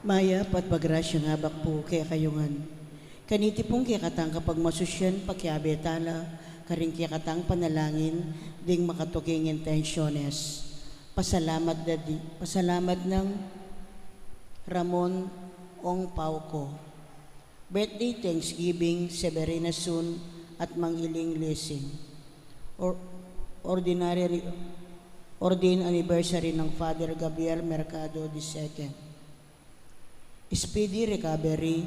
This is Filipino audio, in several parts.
Maya pat pagrasya nga bakpo kaya kayungan. Kaniti pong kaya katang kapag masusyan pakiabetala, karing kaya katang panalangin, ding makatuking intensyones. Pasalamat ng Ramon Ong Pauco. Birthday Thanksgiving, Severina Sun at Mangiling Blessing. Ordin anniversary ng Father Gabriel Mercado II. Speedy recovery,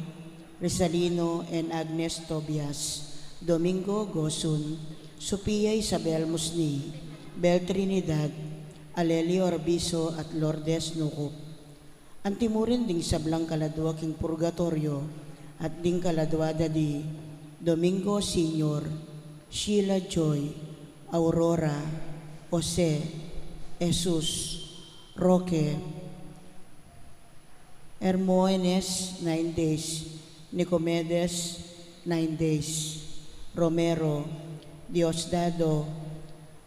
Rizalino and Agnes Tobias, Domingo Gosun, Sophia Isabel Musni, Bel Trinidad, Alelio Orbiso at Lourdes Nukup. Antimurin ding sablang kaladwa king purgatorio at ding kaladwada di Domingo Senior, Sheila Joy, Aurora, Jose, Jesus, Roque, Hermoenes 9 days, Nicomedes 9 days, Romero, Diosdado,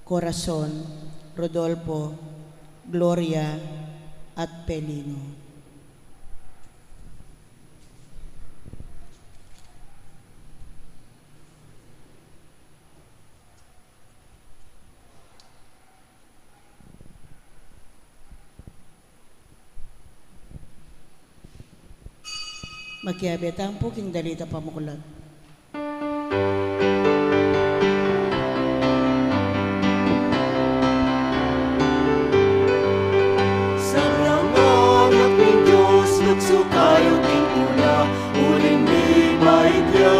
Corazon, Rodolfo, Gloria, at Pelino. Magkiabetang po king dalita pamukulat. Kayo king una, uling ibait ya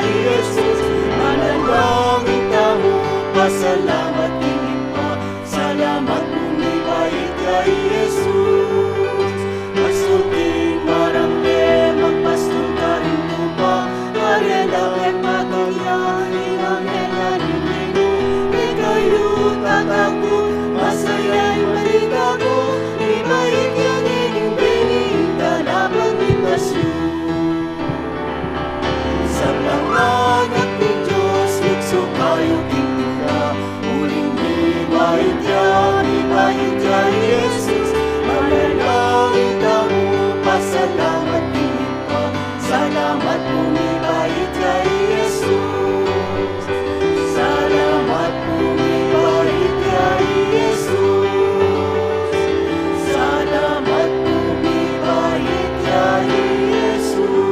Jesus. Manalangin tamo, pasalamat king ipa, salamat kung ibait ya Jesus. Magsulting maramne, magpastol ka rin tupa, karela at matulyan, imangela nilino, ikayo tatago, masaya'y malita ko, ibait ya sa pangalan ni Diyos, lukso kayo tingnan, uling ibait ya Jesus. Manalangin tamo, pasalamat din pa, salamat kung ibait ya Jesus. Salamat kung ibait ya Jesus. Salamat kung ibait ya Jesus.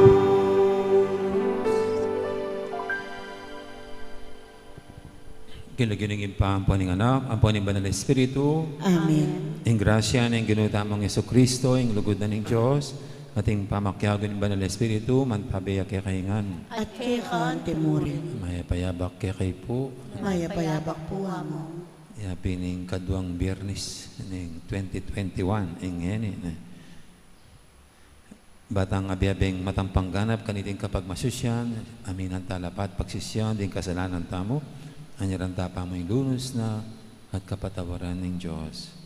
Kinaginingin pa ang paning anak, ang paning banal na Espiritu. Amen. Ang grasya ng ginutamang Yeso Kristo, ang lugod na ng Diyos, ating pamakyagon ng banal na Espiritu, manpabiyak kay kahingan. At kay kaan timurin, Maya payabak kay kay po. maya payabak po amo. Yapi ning kadwang biyernes ng 2021, ang ngeni. Batang abiyabing matampangganap kaniting kapag masusyan, amin ang talapat pagsisyan, din kasalanan tamo, anyaran tapa mo yung lunos na at kapatawaran ng Diyos.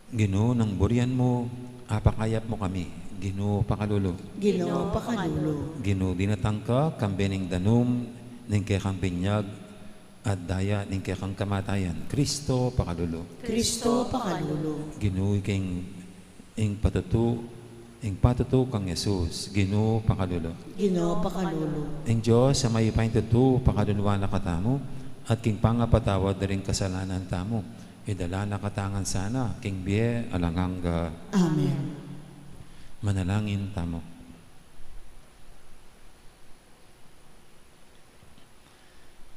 Ginoo ng burian mo, apakayap mo kami. Ginoo pakalulo. Ginoo pakalulo. Ginoo dinatangka, kambening danum, ning kekang pinyag, at daya ning kekang kamatayan. Kristo pakalulo. Kristo pakalulo. Ginoo ing patutu kang Jesus. Ginoo pakalulo. Ginoo pakalulo. Ing Diyos sa may paintutu pakaluluan na katamo, at king pangapatawad na rin kasalanan tamo. Idala na katangan sana, king biye alanganga. Amen. Manalangin tamo.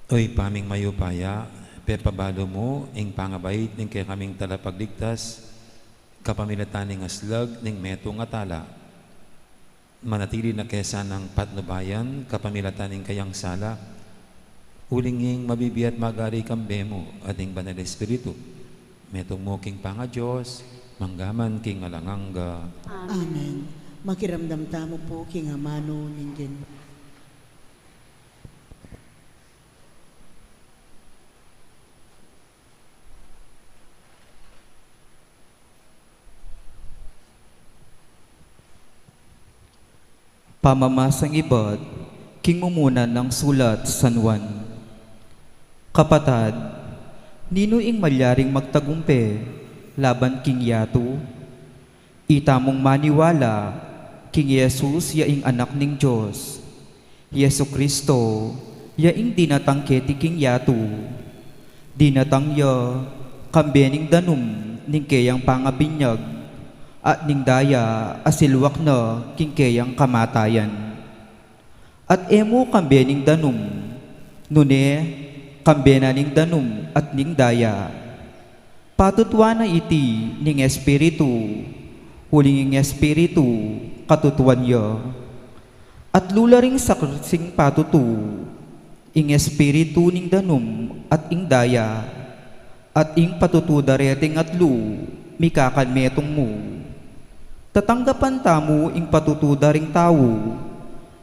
Oy paming mayupaya, pepabalo mo, ing pangabait, ning kay kaming talapagligtas, kapamilatan ning aslag, ning metong atala, manatili na kesa ng patnubayan, kapamilatan ning kayang sala, ulinging mabibiyat magari kambemo, ating banal Espiritu, metong mo king panga Diyos, manggaman king alanganga. Amen. Makiramdam tamo po king amano ningin. Pamamasang ibad, King mumunan ng sulat San Juan. Kapatad, nino ing malyaring magtagumpe, laban king Yato? Itamong maniwala, king Jesus yaing anak ning Diyos. Yesu Kristo, yaing dinatangke ti king Yato. Dinatang ya, kambening danum, ning kayang pangabinyag, at ning daya asilwak na king kayang kamatayan. At emo kambening danum, nune kambenaning danum at ning daya. Patutwa na iti ning espiritu, huling espiritu katutuan yo. At lularing saksing patutu, ing espiritu ning danum at ing daya, at ing patutu dareting atlu, mikakan metong mo. Tatanggapan tamo ing patutu daring tao,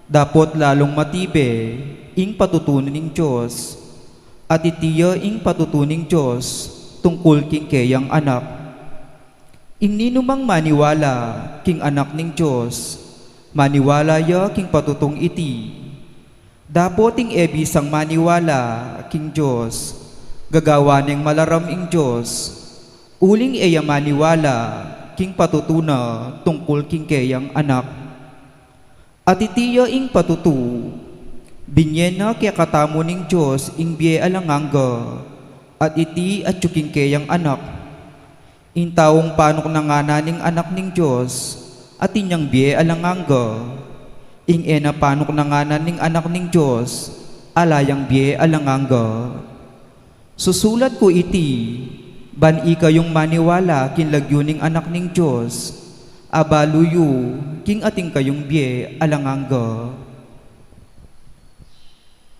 dapot lalong matibe ing patutunan ning Diyos, at itiya ing patutuning Diyos tungkol king kayang anak. Ing ninumang maniwala king anak ning Diyos, maniwala ya king patutong iti. Dapot ing ebisang maniwala king Diyos, gagawa ning malaram ing Diyos, uling eya maniwala king patutuna tungkol king kayang anak. At itiya ing patutu, binyena kaya katamo ning Diyos ing biye alanganga, at iti at yuking kayang anak. In taong panok na nga ning anak ning Diyos, at inyang biye alanganga. Ing ena panok na nga ning anak ning Diyos, alayang biye alanganga. Susulat ko iti, ban ikayong maniwala kinlagyo ning anak ning Diyos, abaluyo king ating kayong biye alanganga.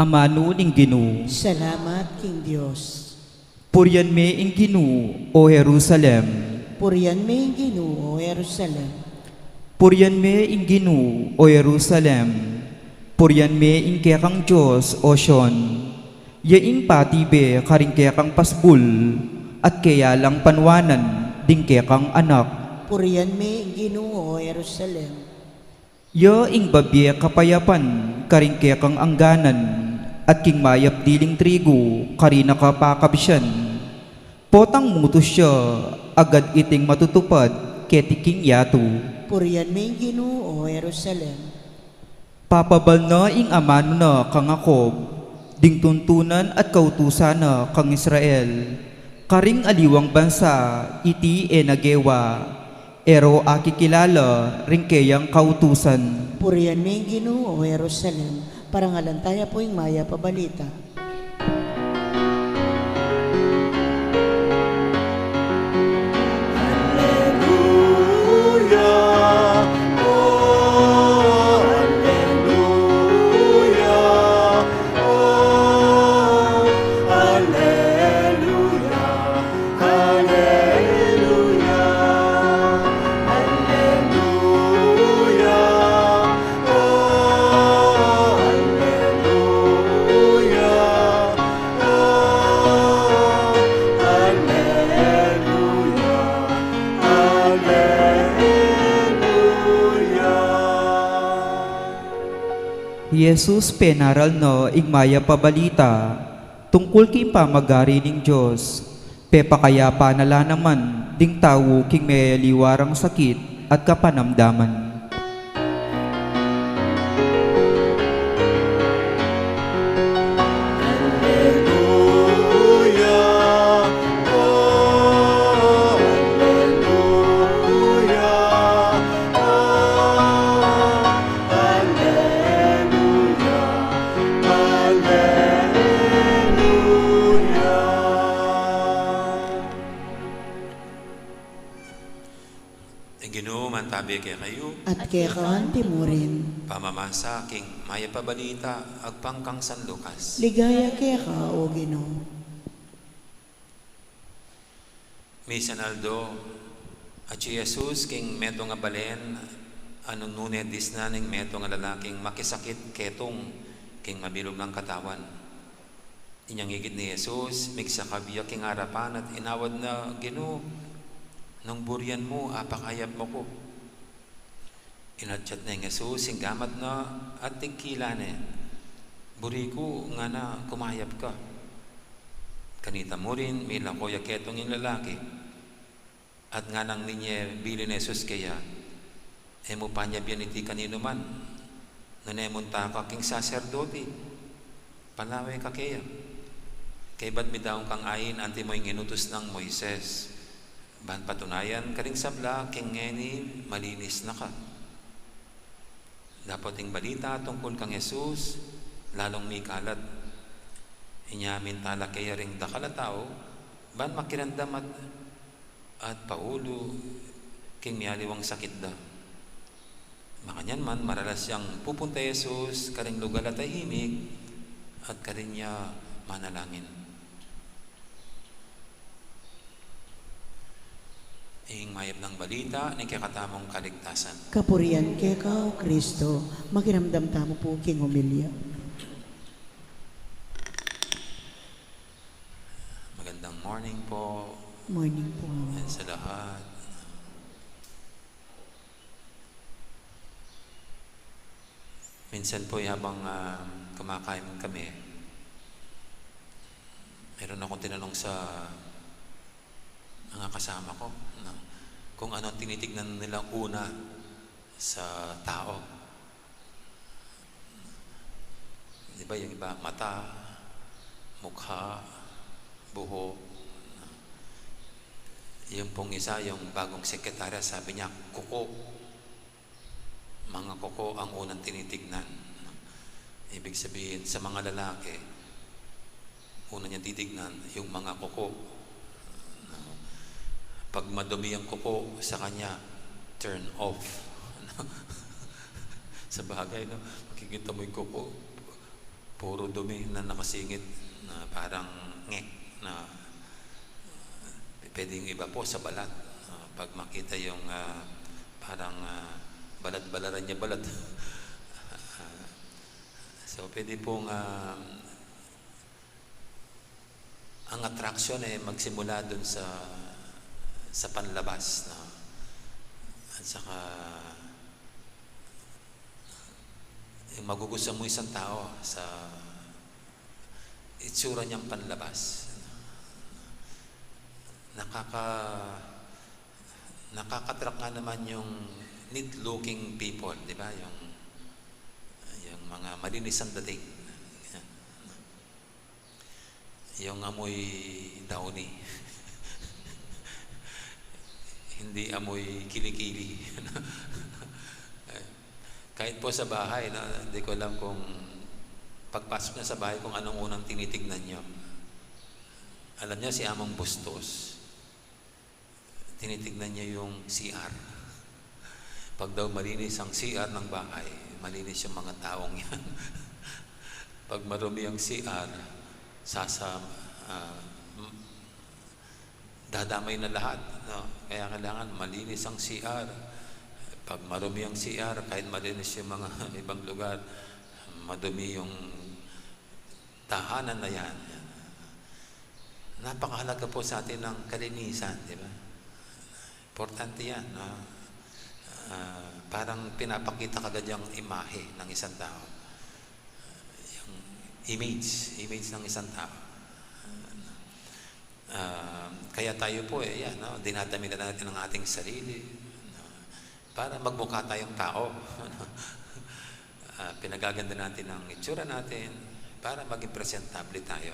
Amano ning Ginoo, Salamat, King Diyos. puryan me ing Ginoo o Jerusalem. Purihan may Ginoo, O Jerusalem. Puryan me ing Ginoo o Jerusalem. Puryan me ing kekang Diyos o Sion. Yaing patibe karing kekang pasbul, at kaya lang panwanan ding kekang anak. Purihan may Ginoo, O Jerusalem. Ya ing babye kapayapan karing kekang angganan, at king mayap diling trigo karina kapakabsyan. Potang mutos siya agad iting matutupad keti king Yato. Purihan may Ginoo, O Jerusalem. Papabal na ing amano na kang Jacob, ding tuntunan at kautusan na kang Israel. Karing aliwang bansa iti enagewa, ero akikilala ring kayang kautusan. Purihan may Ginoo, O Jerusalem. Parangalan tayo po yung maya pabalita. Hallelujah, oh, hallelujah, oh, hallelujah, hallelujah, hallelujah, oh, Jesus penaral no ing maya pabalita tungkol kay pamagari ning Diyos. Pepakaya panala naman ding tawo king may liwarang sakit at kapanamdaman. Ginoo man tabi kay kayo, At kaya kaan timurin. pamamasa king maya pabalita agpangkang San Lucas. Ligaya kaya ka, O Ginoo. Misan Aldo, at si Jesus king meto nga balen, anong nune dis na ning meto nga lalaking makisakit ketong king mabilog ng katawan. Inyang higit ni Jesus, migsakabiya king harapan at inawad na, Ginoo, nung buryan mo, apakayap mo ko. Inadyat na yung Jesus, singgamat na at tingkila na. Buri ko nga na kumayap ka. Kanita mo rin, mila kuya ketong yung lalaki. At nga nang ninye bili na Jesus kaya, mo pa niya biyan iti kanino man. Nanemunta ka king saserdote. Palaway ka kaya. Kay ba't mi daong kang ayin, anti mo yung inutos ng Moises. Ban patunayan ka rin sabla, king ngeni, malinis na ka. Dapat yung balita tungkol kang Jesus, lalong may kalat. Inyamin tala kaya ring dakala tao, ban makirandam at paulo, king miyaliwang sakit da. Makanyan man, maralas siyang pupunta Jesus, karing lugar at tahimik, at karing niya manalangin. Ing mayab ng balita, ni kakatamong kaligtasan. Kapurian kay ka, O Kristo, makiramdam tamo po king humilya. Magandang morning po Morning po. sa lahat. Minsan po habang kumakain kami, meron akong tinanong sa mga kasama ko na kung ano ang tinitignan nilang una sa tao. Di ba yung iba, mata, mukha, buhok. Yung pong isa, yung bagong sekretarya, sabi niya, kuko. Mga kuko ang unang tinitignan. Ibig sabihin, sa mga lalaki, una niya titignan, yung mga kuko. Pag madumi ang kuko sa kanya, turn off. Sa bagay, no? Makikita mo yung kuko, puro dumi na nakasingit, na parang ngek, na pwedeng iba po sa balat. Pag makita yung parang balat-balaran niya balat. So pwede pong ang attraction ay magsimula dun sa panlabas, no? At saka yung magugustuhan mo isang tao sa itsura niyang panlabas. Nakaka-attract nga naman yung neat-looking people, di ba? Yung mga malinis ang dating. Yung amoy downy. Hindi amoy kilikili. Kahit po sa bahay, no? Hindi ko alam kung pagpasok na sa bahay kung anong unang tinitignan nyo. Alam niya si Amang Bustos, tinitignan niya yung CR. Pag daw malinis ang CR ng bahay, malinis yung mga taong yan. Pag marumi ang CR, dadamay na lahat, no? Kaya kailangan malinis ang CR. Pag marumi ang CR, kahit malinis yung mga ibang lugar, madumi yung tahanan na yan. Napakahalaga po sa atin ng kalinisan, di ba? Importante yan. Parang pinapakita kagad yung imahe ng isang tao. Yung image ng isang tao. Kaya tayo po, yan, no? Dinadami na natin ang ating sarili, no? Para magmukha tayong tao. Pinagaganda natin ang itsura natin para maging presentable tayo.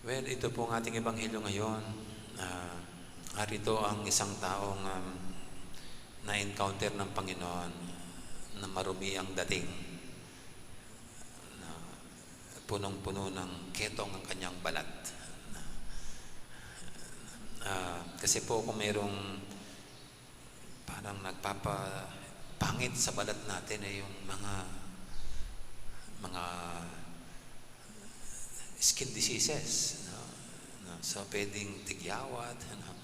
Well, ito po ang ating ebanghelyo ngayon. Harito ang isang taong na-encounter ng Panginoon na marumi ang dating, na punong-puno ng ketong ang kanyang balat. Kasi po kung mayroong parang nagpapapangit sa balat natin ay yung mga skin diseases, no? So pwedeng tigyawat, no?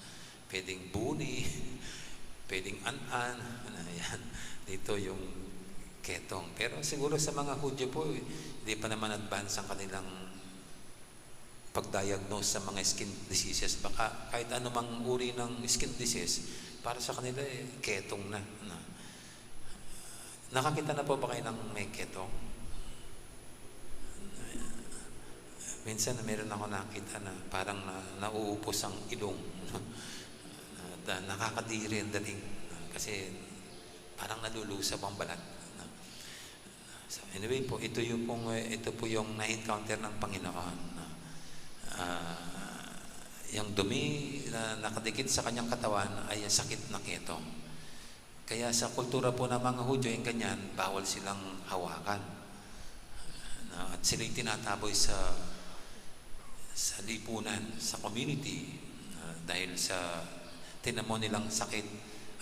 Pwedeng buni, pwedeng an-an, yan. Dito yung ketong. Pero siguro sa mga Hudyo po, hindi pa naman advance ang kanilang pag-diagnose sa mga skin diseases. Baka kahit anumang uri ng skin disease, para sa kanila ketong na. Nakakita na po ba kayo ng may ketong? Minsan meron ako nakita na parang nauupos ang ilong. Nakakadiri ang dating. Kasi parang nalulusaw ang balat. So anyway po, ito po yung na-encounter ng Panginoon. Yung dumi na nakadikit sa kanyang katawan ay sakit na ketong. Kaya sa kultura po ng mga Hudyo, yung ganyan, bawal silang hawakan. At sila'y tinataboy sa lipunan, sa community, dahil sa tinamo nilang sakit.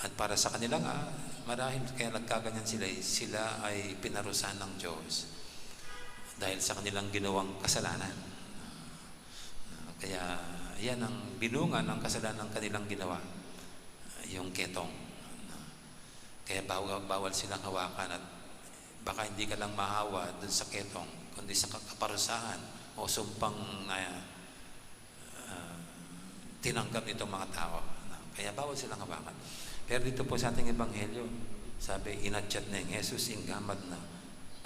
At para sa kanila nga, marahil kaya nagkaganyan sila ay pinarusahan ng Diyos dahil sa kanilang ginawang kasalanan. Kaya yan ang binunga ng kasalanan ng kanilang ginawa, yung ketong. Kaya bawal silang hawakan at baka hindi ka lang mahawa dun sa ketong, kundi sa kaparusahan o sumpang tinanggap nitong mga tao. Kaya bawal silang hawakan. Pero dito po sa ating ebanghelyo, sabi, inadyat na yung Jesus, inggamad na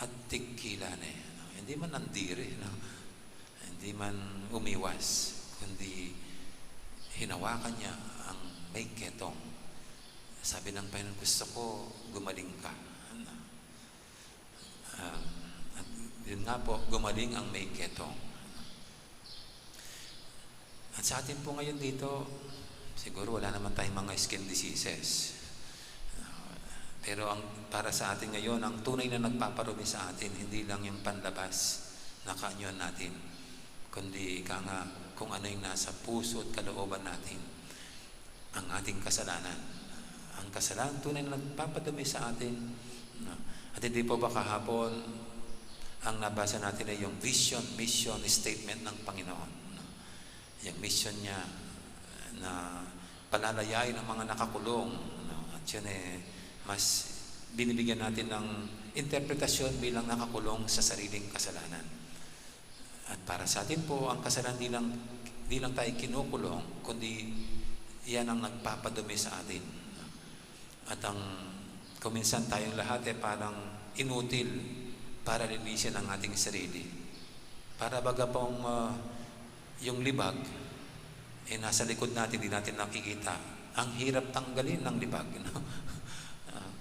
at tigkila na. Hindi man nandiri, hindi man umiwas, kundi hinawakan niya ang may ketong. Sabi ng Panginoon, gusto ko gumaling ka. At yun nga po, gumaling ang may ketong. At sa atin po ngayon dito, siguro wala naman tayong mga skin diseases. Pero para sa atin ngayon, ang tunay na nagpaparumi sa atin, hindi lang yung panlabas na kaanyon natin, kundi kung ano yung nasa puso at kalooban natin, ang ating kasalanan. Ang kasalanan tunay na nagpapadumi sa atin. At hindi po ba kahapon, ang nabasa natin ay yung vision, mission, statement ng Panginoon. Yung mission niya na palalayain ang mga nakakulong. At yun mas binibigyan natin ng interpretasyon bilang nakakulong sa sariling kasalanan. At para sa atin po, ang kasalanan di lang tayo kinukulong, kundi yan ang nagpapadumi sa atin. At kung minsan tayong lahat parang inutil para linisin ang ating sarili. Para baga pong yung libag nasa likod natin, di natin nakikita. Ang hirap tanggalin ng libag.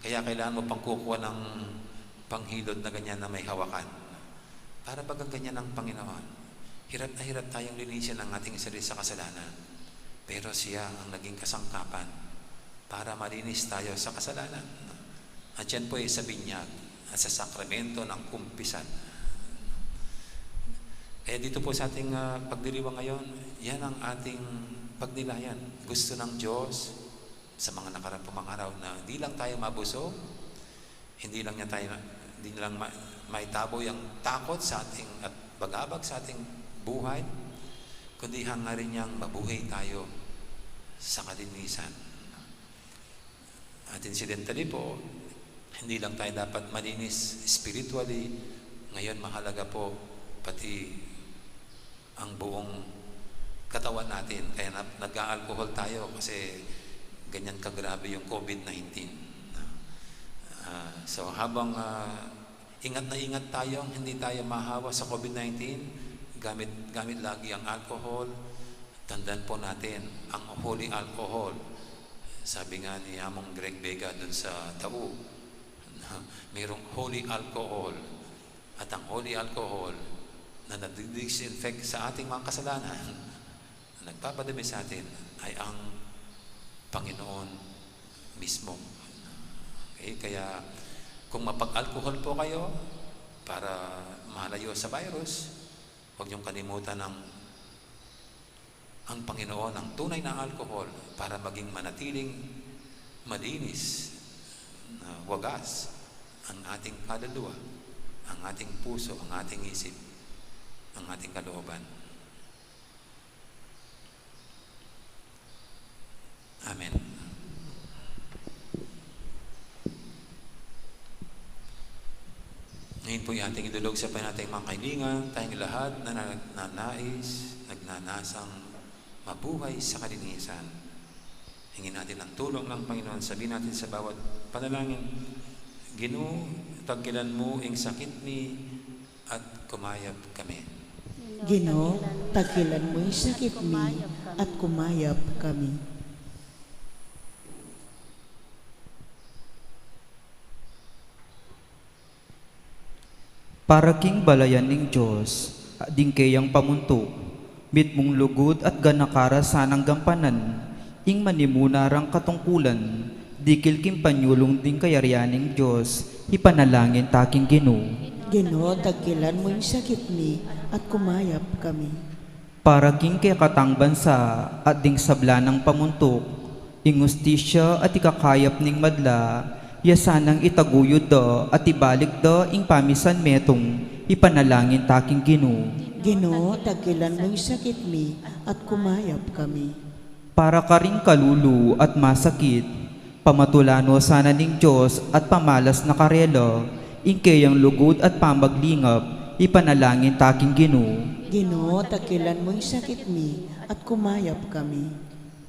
Kaya kailangan mo pang kukuha ng panghilod na ganyan na may hawakan. Para bagang ganyan ang Panginoon. Hirap na hirap tayong linisin ang ating sarili sa kasalanan. Pero siya ang naging kasangkapan para malinis tayo sa kasalanan. At yan po ay sa binyag at sa sakramento ng kumpisan. Kaya dito po sa ating pagdiriwang ngayon, yan ang ating pagnilayan. Gusto ng Diyos sa mga nakarapong araw na hindi lang tayo mabusog, hindi lang maitaboy ang takot sa ating at bagabag sa ating buhay, kundi hangarin niyang mabuhay tayo sa kalinisan. At incidentally po, hindi lang tayo dapat malinis spiritually, ngayon mahalaga po pati ang buong katawan natin. Kaya nag-aalcohol tayo kasi ganyan kagrabe yung COVID-19. So habang ingat na ingat tayo, hindi tayo mahawa sa COVID-19, gamit lagi ang alcohol. Tandaan po natin ang holy alcohol. Sabi nga ni Among Greg Vega dun sa Tao, mayroong holy alcohol. At ang holy alcohol na nag-disinfect sa ating mga kasalanan, na nagpapadumi sa atin, ay ang Panginoon mismo. Okay? Kaya kung mapag-alcohol po kayo para malayo sa virus, huwag niyong kalimutan ang Panginoon, ang tunay na alcohol para maging manatiling malinis, wagas ang ating kaluluwa, ang ating puso, ang ating isip, ang ating kalooban. Amen. Ngayon po yung ating idulog sa nating mga kaibigan, tayong lahat na nagnanais, nagnanasang mabuhay sa kalinisan. Hingin natin ang tulong ng Panginoon. Sabihin natin sa bawat panalangin, Ginoo, tagkilan mo ing sakit mi at kumayab kami. Ginoo, tagilan mo yung sakit mi at kumayap kami. Para king balayan ning Diyos, ading kayang pamunto, mit mong lugod at ganakara sanang gampanan, ing manimuna rang katungkulan, dikil king panyulong ding kayaryaning Diyos, ipanalangin taking Ginoo. Ginoo, tagilan mo yung sakit mi at kumayap kami. Para king kay katang bansa, at ding sabla ng pamuntok, ing ustisya at ikakayap ning madla, yasanang itaguyod da at ibalik da ing pamisan metong, ipanalangin taking Ginoo. Ginoo, tagilan mo yung sakit mi at kumayap kami. Para ka ring kalulu at masakit, pamatulano sana ning Diyos at pamalas na karela, ingkayang lugod at pamaglingap, ipanalangin taking Ginoo. Ginoo, tagilan mo yung sakit mi at kumayap kami.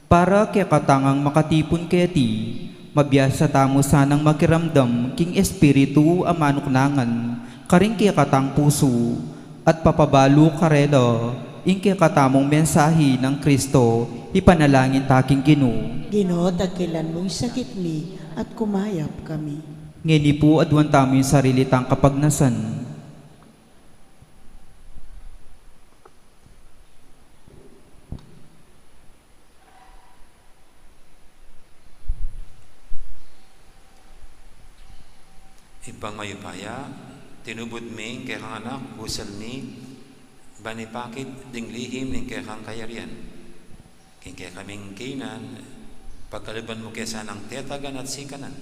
Para kay katangang makatipon keti, mabiyasa tamo sanang makiramdam king espiritu amanuknangan, karing kay katang puso, at papabalo karela, ing kay katamong mensahe ng Kristo, ipanalangin taking Ginoo. Ginoo, tagilan mo yung sakit mi at kumayap kami. Ngeni po adwan tamo yung sarili tang kapagnasan. Ipang mayupaya, tinubod mi kay kang anak, busal mi, banipakit ding lihim ning kay kang kayarian. King kay kaming kinan, pagkaliban mo kay sanang tetagan at sikanan.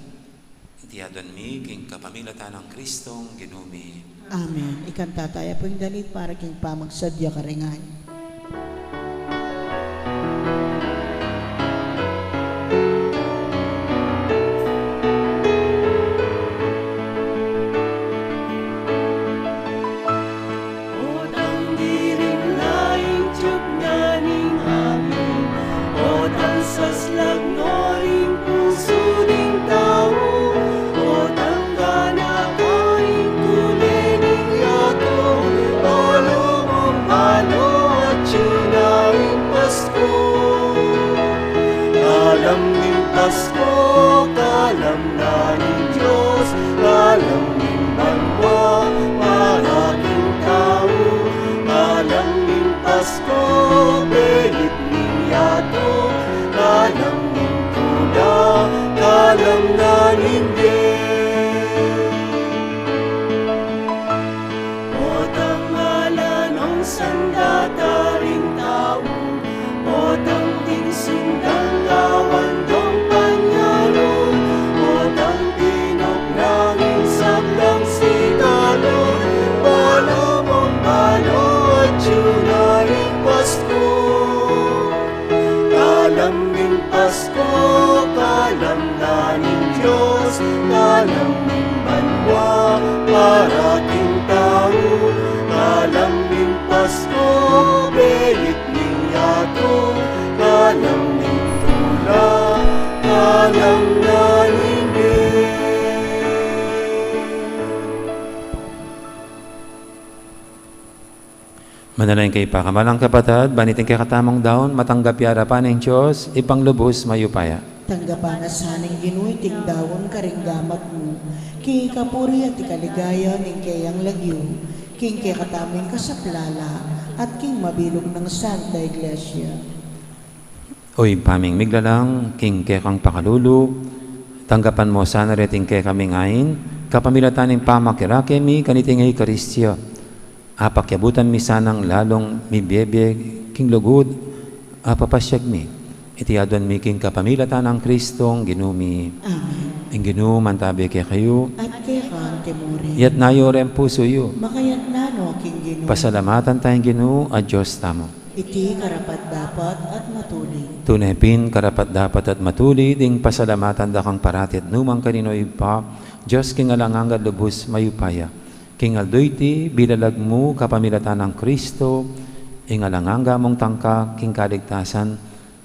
Tiyadon mi king kapamilatan ng Kristong ginumi. Amen. Ikanta tayo po yung dalit para king pamagsadya karingan. Pasko, kalam na ni Diyos, kalam ning banwa, parating tao, kalam ning Pasko, belit ning yato, kalam ning tula, kalam na hindi. O tangalan ang sandata ring tao, o tang ting sundang gawan dong panyaron, o tang tinok nanging sablang sigalo, balo mong balo at yunaring Pasko. Kalam ning Pasko, kalam na ning Diyos, kalam ning banwa, parating tao, kalam ning Pasko, belit ning yato, kalam ning tula, kalam na hindi. Manalangin kay pakamalang kapatid, banitin kay katamang daon, matanggap yara pa ng Diyos, ipanglubos mayupaya. Tanggapan na saning Ginoo'y tingdawon karinggamat mo, king kapuri at ikaligaya ning kayang lagyo, king kay kataming kasaplala, at king mabilog ng Santa Iglesia. Oy, paming miglalang, king kay kang pakalulu, tanggapan mo sana reting kay kaming ain, kapamilatan ng pamakirake mi kaniting ay Karistya. Apakyabutan mi sanang lalong mi biyebiyeg, king lugod, apapasyag mi. Itiyadon mi king kapamilatan ng Kristong ginumi. Amen. Ang ginuman tabi kay kayo, At kay kang temuri, yat nayo rin puso yo. makayat na no king Ginoo, Pasalamatan tayong Ginoo at Diyos tamo. iti karapat dapat at matuloy. Tunay karapat dapat at matuli ding pasalamatan da kang paratit numang kanino ipa Diyos king alangangad lubos mayupaya. King aldoyti bilalag mo kapamilatan ng Kristo ing alanganga mong tangka king kaligtasan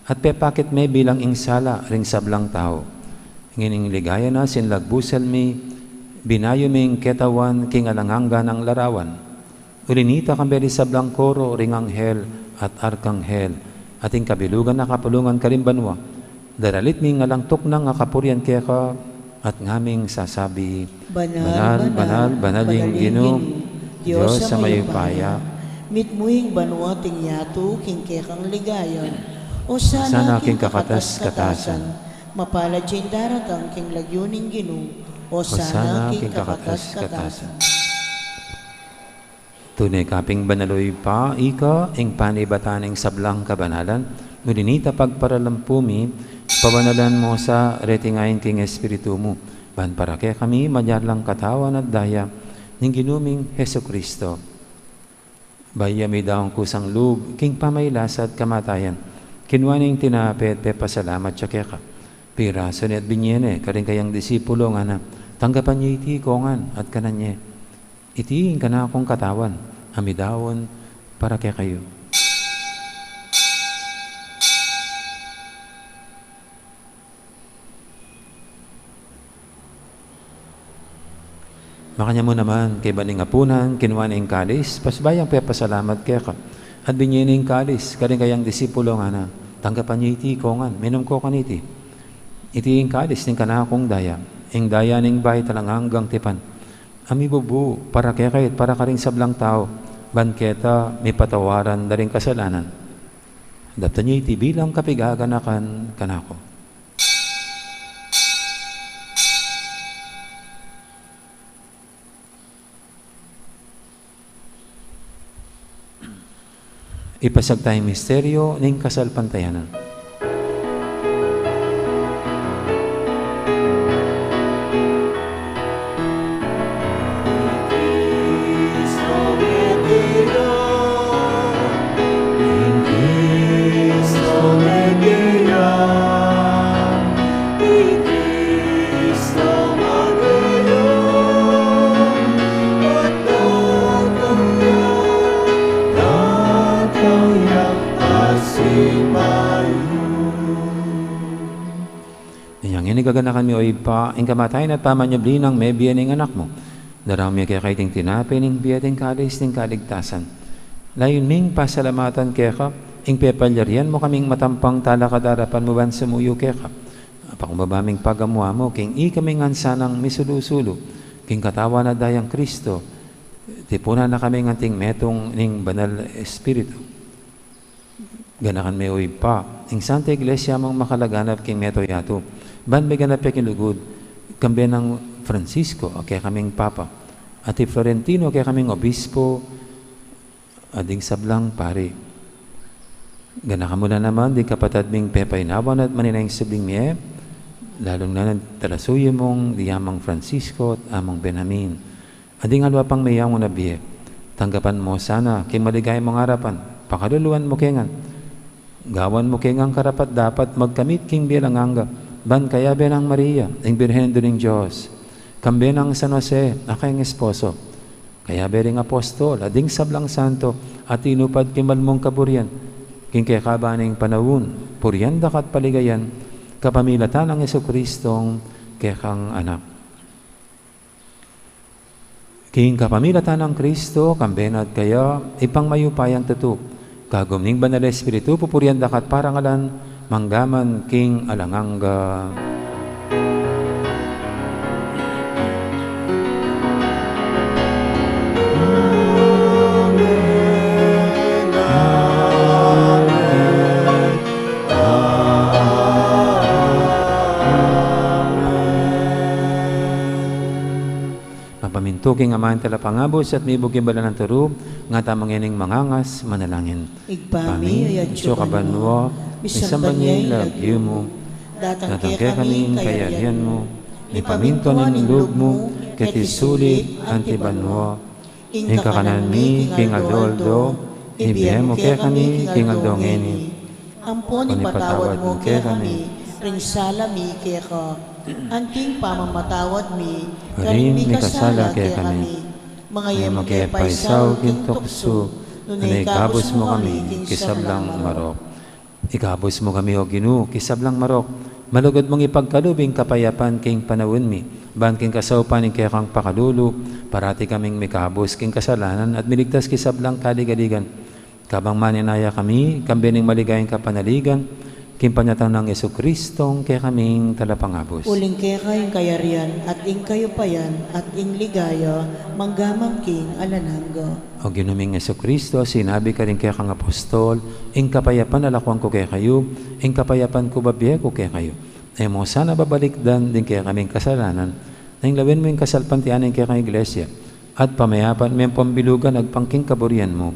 at pepakit me bilang ingsala ring sablang tao. Ngining ligaya na sinlagbusal mi binayuming ketawan king alanganga ng larawan. Ulinita kamberi sa blangkoro ring anghel at arkanghel, ating kabilugan na kapulungan kalimbanwa. Daralit mi ngalangtok na nga kapuryan keka at ngaming sasabi, Banal, banal, banaling Ginoo, Diyos sa mayupaya. Mitmuing banwa ting yato king kekang ligayon. O sana Sana king king kakatas-katasan. Mapalad siyang daratang king lagyuning Ginoo. O sana sana king king kakatas-katasan. kakatas-katasan. Tunay kaping banaloy pa, ika, ing panibataning sablang kabanalan, mulinita pagparalampumi, pabanalan mo sa retingayin king espiritu mo, ban para kaya kami madyarlang katawan at daya, ning ginuming Heso Kristo. Baya may daong kusang lub, king pamaylasad kamatayan, kinwaning tinapet, pasalamat siya kaya ka. Piraso ni at binyene, karing kayang disipulo nga na, tanggapan niya iti kongan at kananye. Itiin ka na akong katawan, amidawon para kaya kayo. Makanya mo naman, kay baning apunan, kinuha ng kalis, pasbayang pasalamat kaya ka. At binyining kalis, karing kayang disipulo nga na, tanggapan niya iti kongan, minom ko kaniti. Iti yung kalis, ning kanakong daya, ing daya ning bahay talang hanggang tipan. Ami bubu, para kaya kahit para ka rin sablang tao, banketa, may patawaran na rin kasalanan. Dapta niya iti bilang kapigaganakan kanako. Ipasag tayong misteryo ng kasalpantayanan. Gaganakan mi oy pa, ing kamatayan at pamanyabli ng may biyan ng anak mo. Darami kaya kaiting tinapin, ing biyating kalis, ing kaligtasan. Layon ming pasalamatan kaya ka, ing pepalyarian mo kaming matampang talakadarapan mo ban sumuyo kaya ka. Pakumbabaming pagamuha mo, king i kaming ansanang misulusulo, king katawa na dayang Kristo, tipuna na kaming anting metong ning banal espiritu. Ganakan may oy pa, ing Santa Iglesia mong makalaganap king meto yato. Ban may ganap yakin lugod, kambi ng Francisco, kaya kaming Papa, at Florentino, kaya kaming Obispo, ading sablang pari. Ganakan mo na naman, di kapatad ming pepainawan at maninayang subling miye, lalong na talasuyo mong diyamang Francisco at amang Benjamin. Ading alwa pang mayang mo na biye, tanggapan mo sana, kay maligay mong harapan, pakaluluan mo kengan, gawan mo kengang karapat dapat magkamit king bilang hangga, ban kaya benang Maria, ang Birhen do ng Diyos, kambi ng San Jose, akayang esposo, kaya bering apostol, ading sablang santo, at inupad kimal mong kaburian, king kaya kabaning panawun, puryan dakat paligayan, kapamilatan ng Yesu Kristong kekang anak. King kapamilatan ng Kristo, kambenad kaya, ipang mayupayang tutuk, kagumning banal espiritu, pupuryan dakat parangalan, manggaman king alanganga. Mapamintuking amahan talapangabos at mibugin bala ng turub, nga tamang ining mangangas, manalangin. Igpami, Iso kabanwa, isang banyay lagyo mo, datang kaya kami kayarihan mo, ipaminto ng loob mo, katisulit antibanwa, ing kakanan mi, king adoldo, ibihe mo kaya kami, king aldongeni, Ampon ipatawad mo kaya kami, ring salami kaya ka, anting pamamatawad mi, Karin mi kasala kaya kami, mga ngayon yemo kaya kaya paisaw, paisaw, kintokso, nunay kabos mo kami, kisablang marok. Ikabos mo kami o Ginoo, kisablang marok, malugod mong ipagkalubing kapayapan king panawin mi, Ban king kasaupan ing kaya kang pakalulu, parati kaming mikabos king kasalanan at miligtas kisablang kaligaligan. Kabang maninaya kami, kambining maligayang kapanaligan, king panyatang ng Yesu Kristong kaya kaming talapangabos. Uling kaya kayong kayarian at ing kayo payan at ing ligaya, manggamang king alanangga. O ginuming Yesu Kristo, sinabi ka rin kaya kang apostol, ing kapayapan alakwang ko kaya kayo, ing kapayapan ko babiya ko kaya kayo. Ay mo sana babalikdan din kaya kaming kasalanan, na ing lawin mo yung kasalpantianin kaya kang iglesia, at pamayapan mo yung pambilugan agpangking kaburian mo.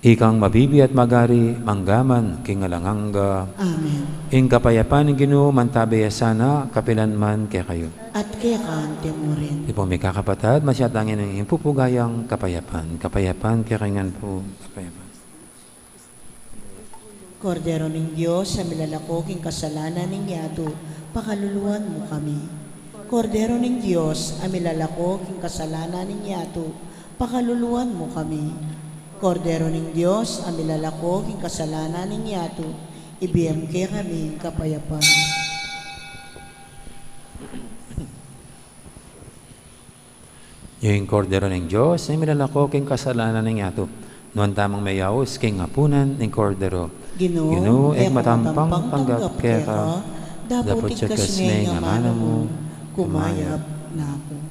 Ikang mabibi at magari, manggaman, king alangangga. Amen. Ing kapayapan ng Ginoo mantabaya sana, kapilan man kaya kayo. At kaya kang timurin. Di po may kakapatad, masyatangin ng impupugayang kapayapan. Kapayapan, kaya kaingan po, kapayapan. Kordero ng Diyos, sa milalako king kasalanan ng yato, pakaluluan mo kami. Kordero ng Diyos, ang milalako king kasalanan ng yato, pakaluluan mo kami. Kordero ng Diyos, ang milalako king kasalanan ng yato, ibiyam kaya kami kapayapan. Yung kordero ng Diyos, ay milalako king kasalanan ng yato. Noon tamang mayaos, king hapunan ng kordero. Ginoo, ay matampang panggap kaya ka, dapat ikas ngay nga mana mo, kumayap na ako.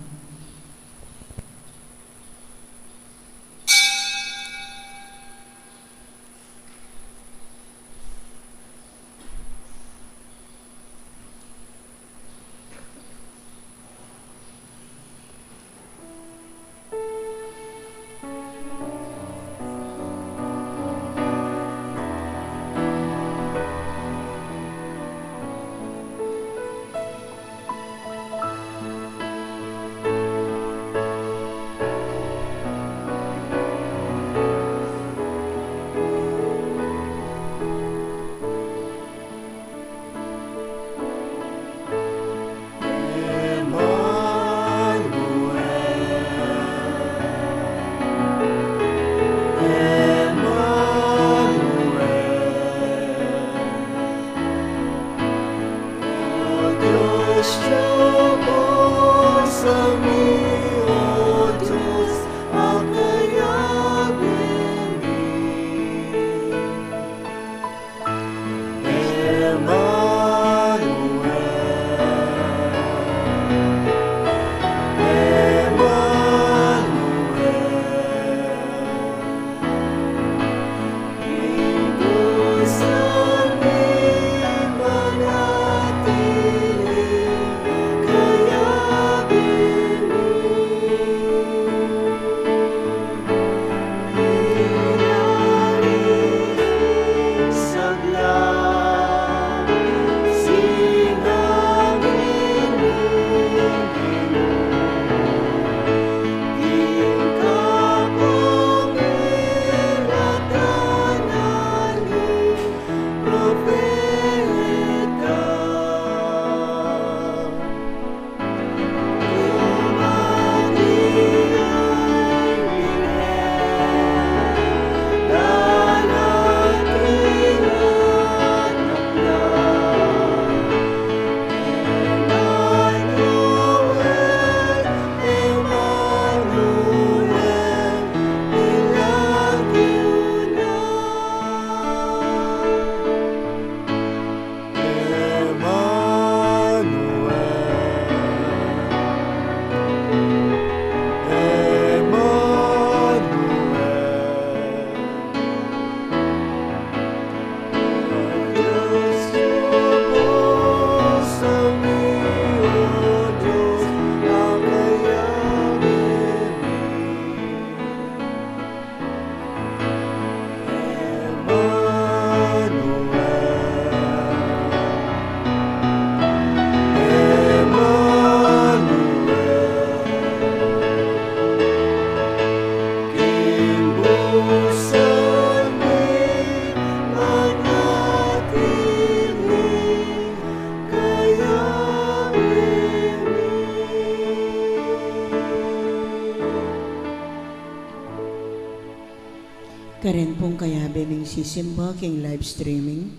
Karen pong kayabe ng sisimba king live streaming.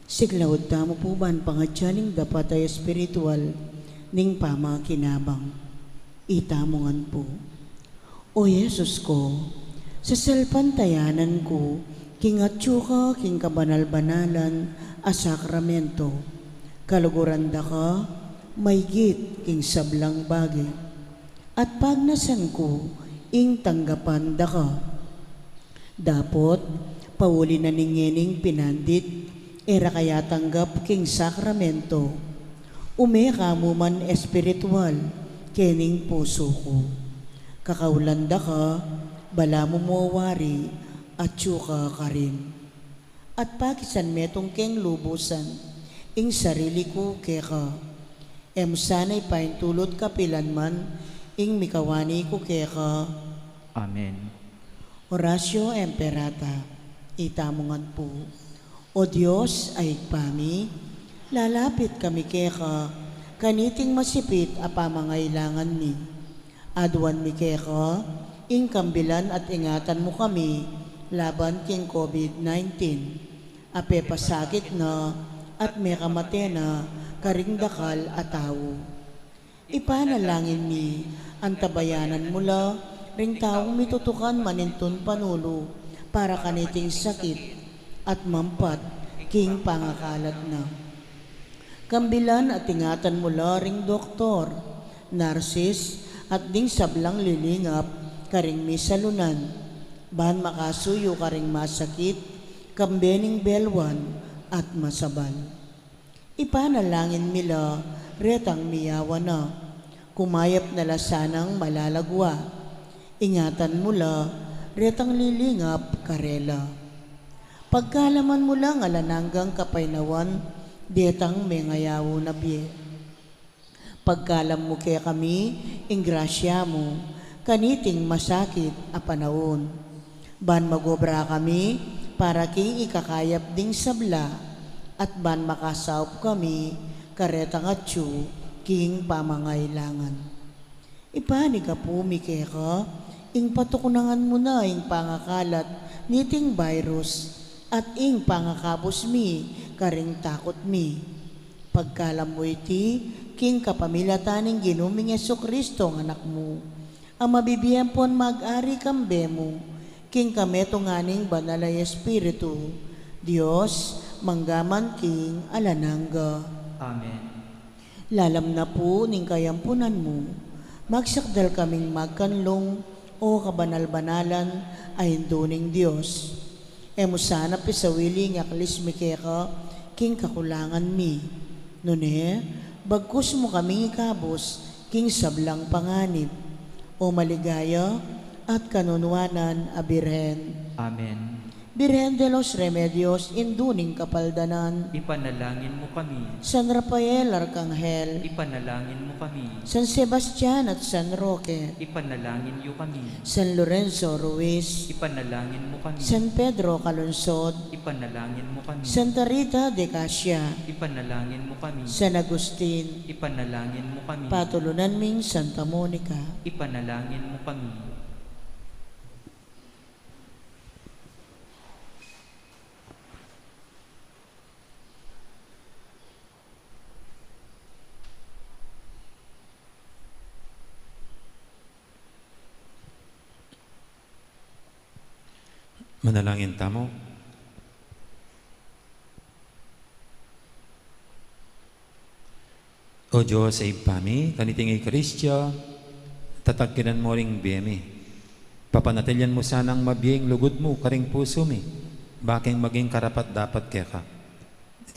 Siglawad tamo po ban pangatyaning dapat ay espiritual. ning pamakinabang. Itamongan po. O Yesus ko, sa salpantayanan ko, king atyo ka, king kabanal-banalan, a sakramento. Kaluguranda ka, maygit king sablang bagay. At pagnasan ko, ing tanggapan da ka. Dapot, pauli na ningining pinandit, era kaya tanggap king sakramento. Ume ka mo man espiritual, kening puso ko. Kakaulanda ka, bala mo mawari, at yuka ka rin. At pakisan metong keng lubusan, ing sarili ko keka. Sana'y paintulot kapilan man, ing mikawani ko keka. Amen. Oratio Imperata, itamongan po. O Diyos ay pami, lalapit kami keka, kaniting masipit a pamangailangan ni. Adwan mi keka, ing kambilan at ingatan mo kami, laban king COVID-19. Ape pasakit na, at may kamate na, karing dakal at tao. Ipanalangin mi, ang tabayanan mula, ring taong mitutukan maninton panulo, para kaniting sakit, at mampat, king pangakalat na. Kambilan at ingatan mula ring doktor, narsis, at ding sablang lilingap, karing misalunan, ban makasuyo karing masakit, kambening belwan, at masabal. Ipanalangin mila, retang miyawa na, kumayap na lasanang malalagwa, ingatan mula, retang lilingap, karela. Pagkalaman mula nga lananggang kapainawan, detang may ngayawo na biye. Pagkalam mo kaya kami, ingrasya mo, kaniting masakit a panahon. Ban magobra kami, para king ikakayap ding sabla, at ban makasaup kami, karetang atyo, king pamangailangan. Ipanig ka po, Mikeka, ing patukunangan mo na ing pangakalat, niting virus, at ing pangakabos mi, karing takot mi. Pagkalam mo iti, king kapamilataning ginuming Jesucristo ang anak mo, ang mabibiyan pon mag-ari kambe mo, king kameto nganing banalay Espiritu, Diyos, manggaman king alanangga. Amen. Lalam na po ning kayampunan mo, magsakdal kaming magkanlong o kabanal-banalan ay hinduning Diyos. Emo sana pisawili nga kalismikeka, king kakulangan mi. Nune, bagkus mo kaming ikabos, king sablang panganib, o maligaya at kanunwanan a Birhen. Amen. Birhen de los Remedios, induning kapaldanan. Ipanalangin mo kami. San Rafael Arcangel, Ipanalangin mo kami. San Sebastian at San Roque, Ipanalangin niyo kami. San Lorenzo Ruiz, Ipanalangin mo kami. San Pedro Calungsod, Ipanalangin mo kami. Santa Rita de Casia, Ipanalangin mo kami. San Agustin, Ipanalangin mo kami. patulunan ming Santa Monica. Ipanalangin mo kami. Manalangin tamo. O Diyos ay pami, kaniting ay Kristya, tatagkinan mo ring biyemi. Papanatilyan mo sanang mabiyeng lugod mo, karing puso mi, baking maging karapat dapat keka.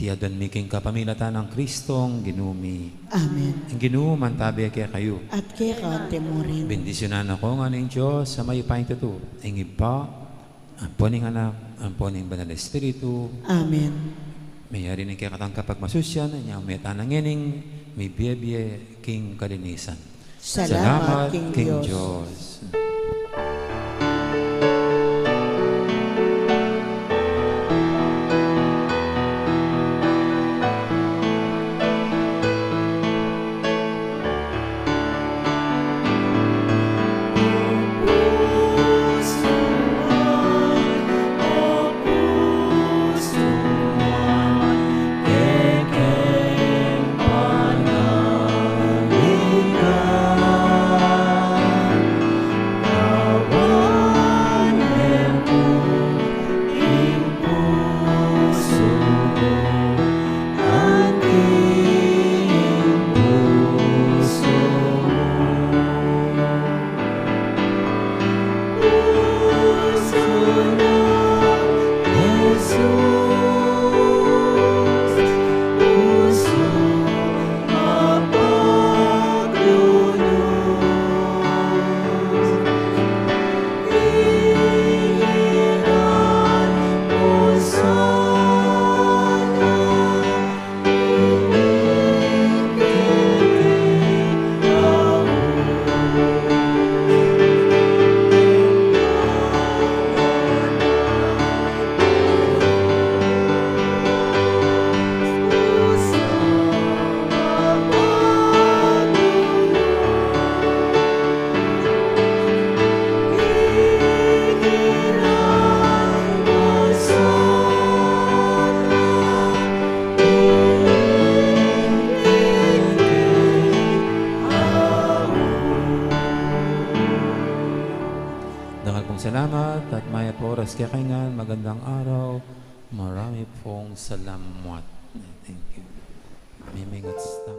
Tiyadon miking kapamilatan ng Kristong ginumi. Amen. Ang ginuman tabi kaya kayo. At kaya kante mo rin. Bendisyonan ako nga ng Diyos sa may paing tuto. Ang iba, ang poning anak, ang poning banal na espiritu. Amen. Mayari ng kakatang kapag masusyan, niya may tanangining, may biye-biye, king kalinisan. Salamat, King Diyos. Diyos. Jesus, puso mapaglulus. Iiran mo sana, iigigit ako. Dangal pong salamat at maya po oras kakaingan. Magandang araw. Marami pong salamat. Thank you. May mingat sa